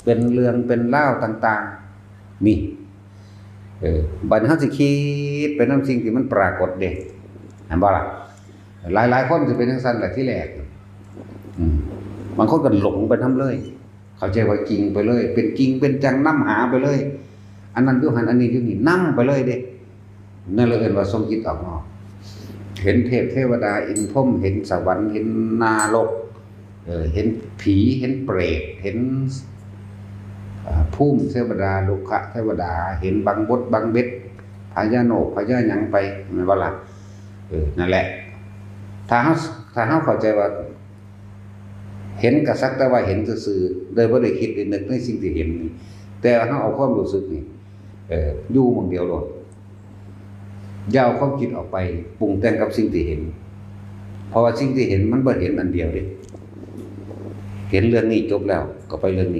เป็นเรื่องเป็นเล่าต่างๆมีบัดนี้เฮาสิคิดไปนำสิ่งที่มันปรากฏเด้เห็นบ่ล่ะหลายๆคนสิเป็นจังซั่นแหละที่แรกบางคนก็หลงไปนำเลยเข้าใจว่าจริงไปเลยเป็นจริงเป็นจังนำหาไปเลยอันนั้นอยู่หันอันนี้อยู่นี่นำไปเลยเด้นั่นเลยเอิ้นว่าทรงจิตออกนอกเห็นเทพเทวดาอินทร์พรหมเห็นสวรรค์เห็นนรกเห็นผีเห็นเปรตเห็นภูมิเทวดาลุกะเทวดาเห็นบังบดบังเบ็ดพญาโนกพญาหยังไปแม่นบ่ล่ะนั่นแหละถ้าเฮาเข้าใจว่าเห็นก็สักแต่ว่าเห็นซื่อๆโดยบ่ได้คิดได้นึกในสิ่งที่เห็นนี่แต่เฮาเอาความรู้สึกนี่อยู่หม้องเดียวโลดอย่าเอาความคิดออกไปปรุงแต่งกับสิ่งที่เห็นเพราะว่าสิ่งที่เห็นมันบ่เห็นอันเดียวเด้เห็นเรื่องนี้จบแล้วก็ไปเรื่องนี้